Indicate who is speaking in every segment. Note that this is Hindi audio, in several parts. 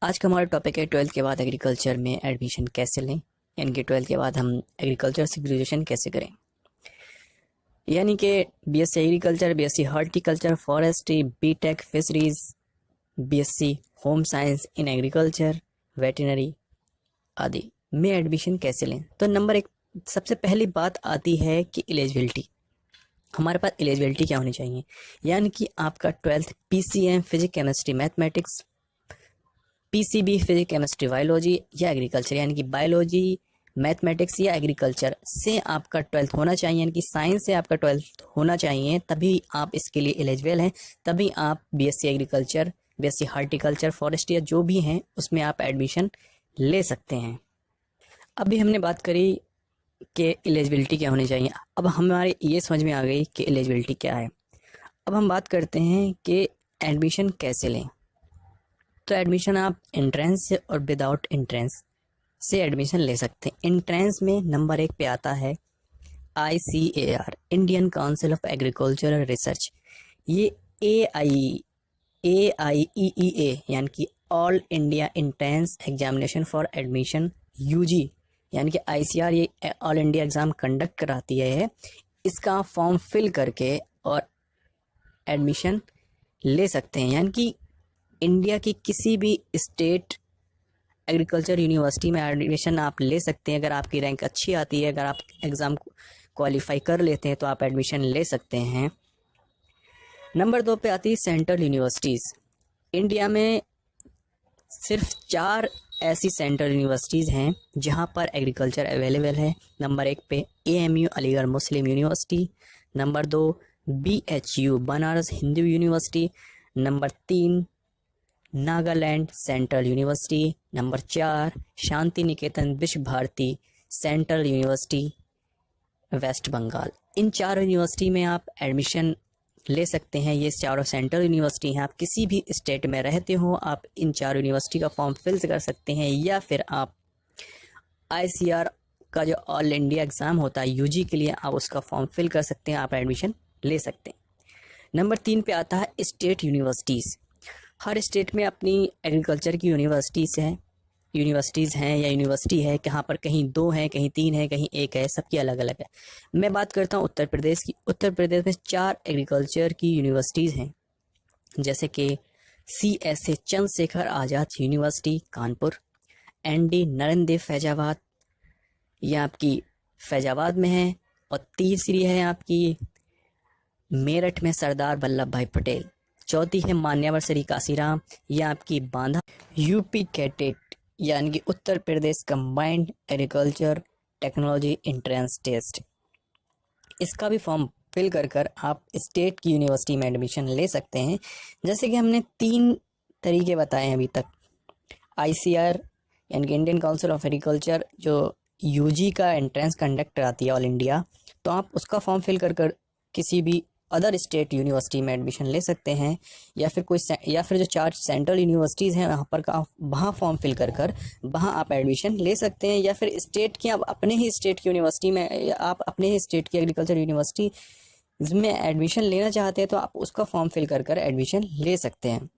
Speaker 1: आज का हमारा टॉपिक है 12th के बाद एग्रीकल्चर में एडमिशन कैसे लें, यानी कि 12th के बाद हम एग्रीकल्चर से ग्रेजुएशन कैसे करें। यानी कि BSc agriculture, BSc horticulture, forestry, BTech fisheries, BSc home science in agriculture, veterinary आदि में एडमिशन कैसे लें। तो नंबर एक, सबसे पहली बात आती है कि एलिजिबिलिटी। हमारे पास एलिजिबिलिटी क्या होनी चाहिए, यानी कि आपका 12th PCM physics chemistry mathematics, PCB physics chemistry biology या एग्रीकल्चर, यानी कि बायोलॉजी मैथमेटिक्स या एग्रीकल्चर से आपका 12th होना चाहिए, यानी कि साइंस से आपका 12th होना चाहिए, तभी आप इसके लिए एलिजिबल हैं। तभी आप BSc agriculture, BSc horticulture, forest या जो भी हैं उसमें आप एडमिशन ले सकते हैं। अभी हमने बात करी कि एलिजिबिलिटी क्या होनी चाहिए। अब हमारे ये समझ में आ गई कि एलिजिबिलिटी क्या है। अब हम बात करते हैं कि एडमिशन कैसे लें। तो एडमिशन आप एंट्रेंस से और विदाउट एंट्रेंस से एडमिशन ले सकते हैं। एंट्रेंस में नंबर 1 पे आता है ICAR, Indian council of agricultural research. ये AIEEA यानी कि all India entrance examination for admission UG, यानी कि ICAR ये ऑल इंडिया एग्ज़ाम कंडक्ट कराती है। इसका फॉर्म फिल करके और एडमिशन ले सकते हैं, यानी कि इंडिया की किसी भी स्टेट एग्रीकल्चर यूनिवर्सिटी में एडमिशन आप ले सकते हैं। अगर आपकी रैंक अच्छी आती है, अगर आप एग्ज़ाम क्वालिफाई कर लेते हैं तो आप एडमिशन ले सकते हैं। नंबर 2 पे आती है सेंट्रल यूनिवर्सिटीज़। इंडिया में सिर्फ 4 ऐसी सेंट्रल यूनिवर्सिटीज़ हैं जहां पर एग्रीकल्चर अवेलेबल है। नंबर 1 पे AMU Aligarh Muslim University, number 2 BHU Banaras Hindu University, number 3 Nagaland central university, number 4 Shanti Niketan Vishwa Bharati central university West Bengal. इन 4 यूनिवर्सिटी में आप एडमिशन ले सकते हैं। ये चारों सेंट्रल यूनिवर्सिटी हैं। आप किसी भी स्टेट में रहते हो, आप इन 4 यूनिवर्सिटी का फॉर्म फिल कर सकते हैं, या फिर आप ICAR का जो ऑल इंडिया एग्ज़ाम होता है UG के लिए, आप उसका फॉर्म फिल कर सकते हैं, आप एडमिशन ले सकते हैं। नंबर 3 पे आता है स्टेट यूनिवर्सिटीज़। हर स्टेट में अपनी एग्रीकल्चर की यूनिवर्सिटीज़ हैं या यूनिवर्सिटी है। कहाँ पर कहीं 2 हैं, कहीं 3 है, कहीं 1 है, सबकी अलग अलग है। मैं बात करता हूँ उत्तर प्रदेश की। उत्तर प्रदेश में 4 एग्रीकल्चर की यूनिवर्सिटीज़ हैं, जैसे कि CSA Chandrashekhar Azad university Kanpur, ND Narendra देव फैजाबाद, ये आपकी फैजाबाद में है, और तीसरी है आपकी मेरठ में सरदार वल्लभ भाई पटेल, चौथी है मान्यवर श्री काशीराम, यह आपकी बांधा। UP कैटेट यानी कि Uttar Pradesh combined agriculture technology entrance test, इसका भी फॉर्म फिल कर आप स्टेट की यूनिवर्सिटी में एडमिशन ले सकते हैं। जैसे कि हमने 3 तरीके बताए हैं अभी तक। ICAR यानी कि इंडियन काउंसिल ऑफ एग्रीकल्चर जो UG का एंट्रेंस कंडक्ट कराती है ऑल इंडिया, तो आप उसका फॉर्म फिल कर किसी भी अदर स्टेट यूनिवर्सिटी में एडमिशन ले सकते हैं, या फिर जो 4 सेंट्रल यूनिवर्सिटीज़ हैं वहाँ फॉर्म फिल कर वहाँ आप एडमिशन ले सकते हैं। या फिर स्टेट की, आप अपने ही स्टेट की यूनिवर्सिटी में, आप अपने ही स्टेट की एग्रीकल्चर यूनिवर्सिटी में एडमिशन लेना चाहते हैं तो आप उसका फॉर्म फिल कर एडमिशन ले सकते हैं।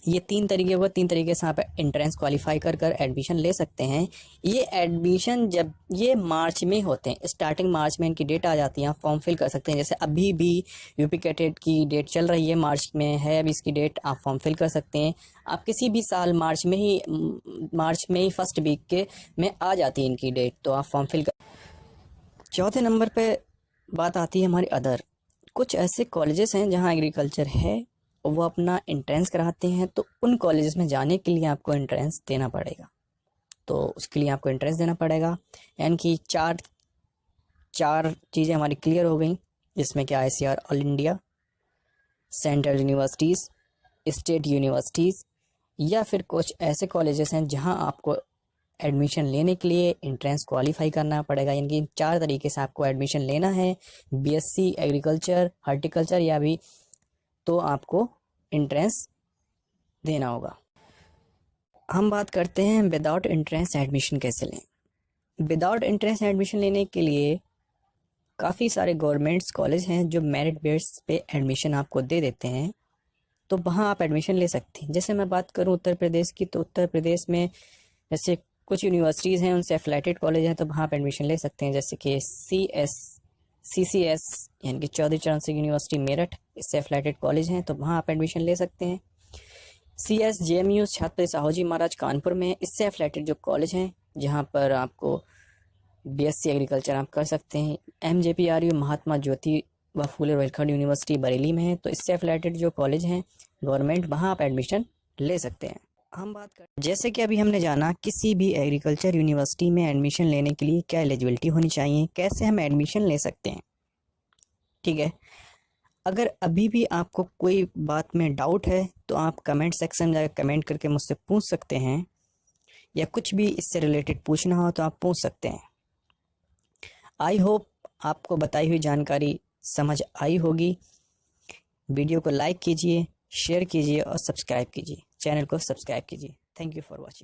Speaker 1: ये 3 तरीके हुए। 3 तरीके से आप एंट्रेंस क्वालिफाई कर एडमिशन ले सकते हैं। ये एडमिशन जब ये मार्च में होते हैं, स्टार्टिंग मार्च में इनकी डेट आ जाती है, आप फॉर्म फिल कर सकते हैं। जैसे अभी भी UP कैटेट की डेट चल रही है, मार्च में है अभी इसकी डेट, आप फॉर्म फिल कर सकते हैं। आप किसी भी साल मार्च में ही फर्स्ट वीक के में आ जाती है इनकी डेट, तो आप फॉर्म फिल कर। चौथे नंबर पर बात आती है हमारी अदर। कुछ ऐसे कॉलेजेस हैं जहाँ एग्रीकल्चर है, वो अपना एंट्रेंस कराते हैं, तो उन कॉलेजेस में जाने के लिए आपको एंट्रेंस देना पड़ेगा। तो उसके लिए आपको एंट्रेंस देना पड़ेगा, यानी कि चार चीज़ें हमारी क्लियर हो गई, जिसमें कि ICAR all India, central universities, state universities, या फिर कुछ ऐसे कॉलेजेस हैं जहां आपको एडमिशन लेने के लिए एंट्रेंस क्वालिफाई करना पड़ेगा। यानी कि इन 4 तरीके से आपको एडमिशन लेना है, BSc एग्रीकल्चर, हॉर्टिकल्चर या भी, तो आपको एंट्रेंस देना होगा। हम बात करते हैं विदाउट एंट्रेंस एडमिशन कैसे लें। विदाउट एंट्रेंस एडमिशन लेने के लिए काफ़ी सारे गवर्नमेंट्स कॉलेज हैं जो मेरिट बेस पे एडमिशन आपको दे देते हैं। तो वहाँ आप एडमिशन ले सकते हैं। जैसे मैं बात करूँ उत्तर प्रदेश की, तो उत्तर प्रदेश में जैसे कुछ यूनिवर्सिटीज़ हैं, उनसे एफिलेटेड कॉलेज हैं, तो वहाँ आप एडमिशन ले सकते हैं। जैसे कि CCS यानी कि चौधरी चरण सिंह यूनिवर्सिटी मेरठ, इससे एफिलेटेड कॉलेज हैं, तो वहाँ आप एडमिशन ले सकते हैं। CSJMU छत्रपति साहूजी महाराज कानपुर में, इससे एफिलेटेड जो कॉलेज हैं, जहाँ पर आपको BSc एग्रीकल्चर आप कर सकते हैं। MJPRU महात्मा ज्योतिबा फूले रोहिलखंड यूनिवर्सिटी बरेली में है, तो इससे एफिलेटेड जो कॉलेज हैं गवर्नमेंट, वहाँ आप एडमिशन ले सकते हैं। हम बात करें, जैसे कि अभी हमने जाना किसी भी एग्रीकल्चर यूनिवर्सिटी में एडमिशन लेने के लिए क्या एलिजिबिलिटी होनी चाहिए, कैसे हम एडमिशन ले सकते हैं। ठीक है, अगर अभी भी आपको कोई बात में डाउट है तो आप कमेंट सेक्शन में जाकर कमेंट करके मुझसे पूछ सकते हैं, या कुछ भी इससे रिलेटेड पूछना हो तो आप पूछ सकते हैं। आई होप आपको बताई हुई जानकारी समझ आई होगी। वीडियो को लाइक कीजिए, शेयर कीजिए और सब्सक्राइब कीजिए, चैनल को सब्सक्राइब कीजिए। Thank you for watching.